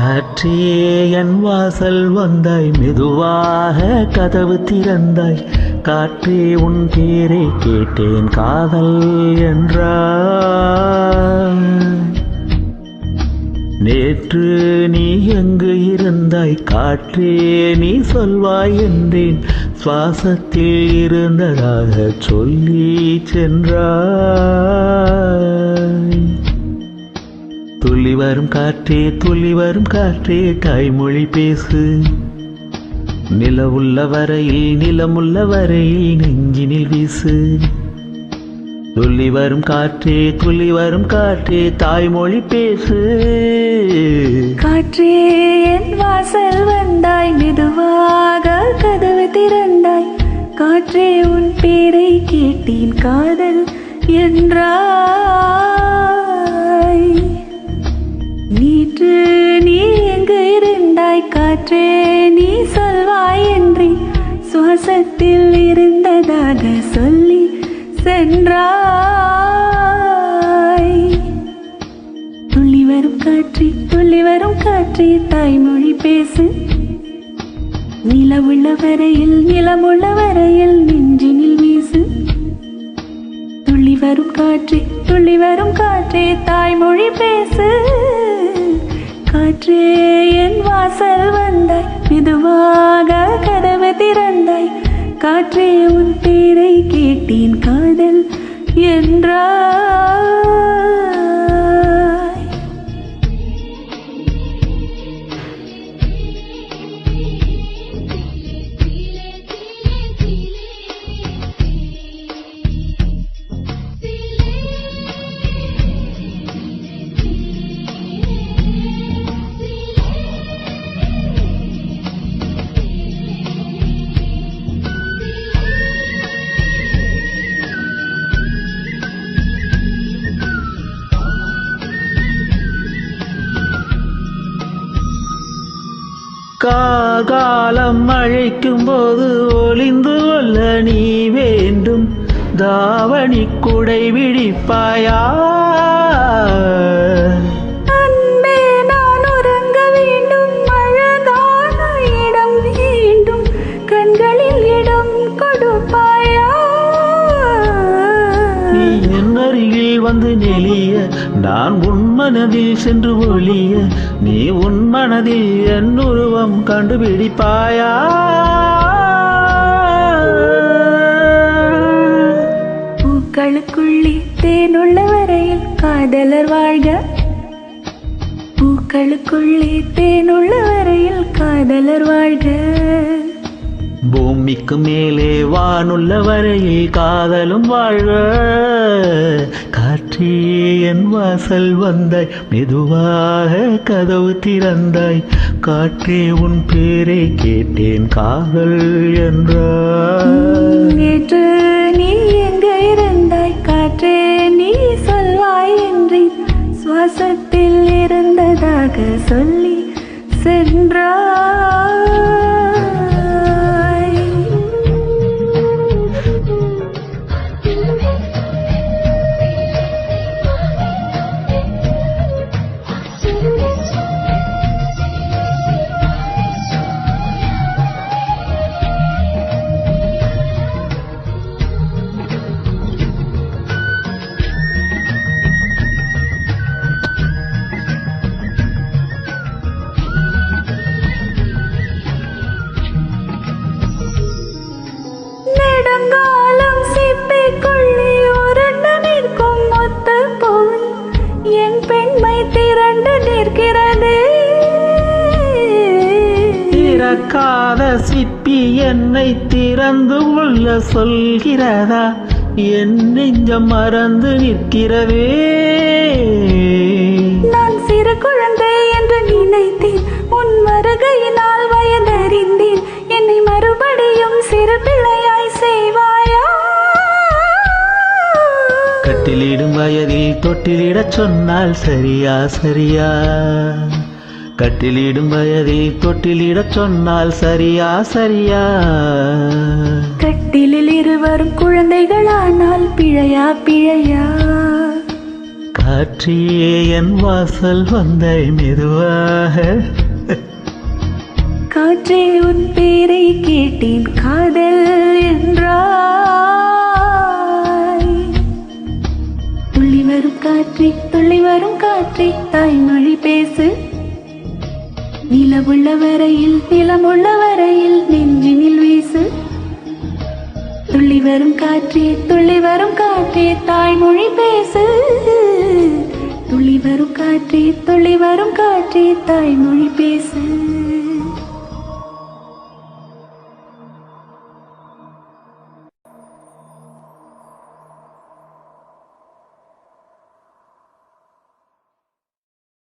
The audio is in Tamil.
காற்றே என் வாசல் வந்தாய், மெதுவாக கதவு திறந்தாய். காற்றே உன் பேரை கேட்டேன், காதல் என்றாய். நேற்று நீ எங்கு இருந்தாய், காற்றே நீ சொல்வாய் என்றேன். சுவாசத்தில் இருந்ததாக சொல்லி சென்றாய். துள்ளி வரும் காற்றே, துள்ளி வரும் காற்றே, தாய்மொழி பேசு. நிலவுள்ள வரையில், நிலமுள்ள வரையில் நெஞ்சினில் வீசு. துள்ளி வரும் காற்றே, துள்ளி வரும் காற்றே, தாய்மொழி பேசு. காற்றே என் வாசல் வந்தாய், மெதுவாக கதவு திறந்தாய். காற்றே உன் பேரை கேட்டேன், காதல் என்றாய். நேற்று நீ எங்கு இருந்தாய், காற்றே நீ சொல்வாய் என்றே. சுவாசத்தில் இருந்ததாக சொல்லி சென்றாய். துள்ளி வரும் காற்றே, துள்ளி வரும் காற்றே, தாய்மொழி பேசு. நிலவுள்ள வரையில், நிலமுள்ள வரையில் நெஞ்சினில் வீசு. துள்ளி வரும் காற்றே, துள்ளி வரும் காற்றே, தாய்மொழி பேசு. காற்றே என் வாசல் வந்தாய், மெதுவாக கதவு திறந்தாய். காற்றே உன் பேரை கேட்டேன், காதல் என்றாய். காலம் அழைக்கும் போது ஒளிந்து கொள்ள நீ வேண்டும். தாவணி குடை விழிப்பாயா? அன்பே நான் உறங்க வேண்டும், அழகான இடம் வேண்டும், கண்களில் இடம் கொடுப்பாயா? நீ என் அருகில் வந்து நெளிய, நான் உன் மனதில் சென்று ஒளிய. நீ உன் மனதில் என் உருவம் கண்டுபிடிப்பாயா? பூக்களுக்குள்ளே தேனுள்ள வரையில் காதலர் வாழ்க. பூக்களுக்குள்ளே தேனுள்ள வரையில் காதலர் வாழ்க. பூமிக்கு மேலே வானுள்ள வரையில் காதலும் வாழ்க. காற்றே என் வாசல் வந்தாய், மெதுவாக கதவு திறந்தாய். காற்றே உன் பேரை கேட்டேன், காதல் என்றாய். நேற்று நீ எங்கு இருந்தாய், காற்றே நீ சொல்வாய் என்றேன். சுவாசத்தில் இருந்ததாக சொல்லி சென்றாய். நெடுங்காலம் சிப்பிக்குள்ளே உருண்டு நிற்கும் மொத்த போல் என் பெண்மை திரண்டு நிற்கிறது. திறக்காத சிப்பி என்னை திறந்து உள்ள சொல்கிறதா? என் நெஞ்சம் மறந்து நிற்கிறதே. நான் சிறு குழந்தை என்று நினைத்தேன், உன் வருகையினால் வயதறிந்தேன். என்னை மறுபடியும் சிறு பிள்ளையாய் செய்வாயா? கட்டிலிடும் வயதில் தொட்டிலிடச் சொன்னால் சரியா சரியா? கட்டிலிடும் வயதில் தொட்டிலிடச் சொன்னால் சரியா சரியா? கட்டிலில் இருவரும் குழந்தைகளானால் பிழையா பிழையா? காற்றே என் வாசல் வந்தாய் மெதுவாக. காற்றே உன் பேரை கேட்டேன் காதல் என்றாய். துள்ளி வரும் காற்றே துள்ளி வரும் காற்றே தாய்மொழி பேசு. நிலமுள்ள வரையில் நிலமுள்ள வரையில் நெஞ்சினில் வீசு. துள்ளி வரும் காற்றே துள்ளி வரும் காற்றே தாய்மொழி பேசு. துள்ளி வரும் காற்றே துள்ளி வரும் காற்றே தாய்மொழி பேசு.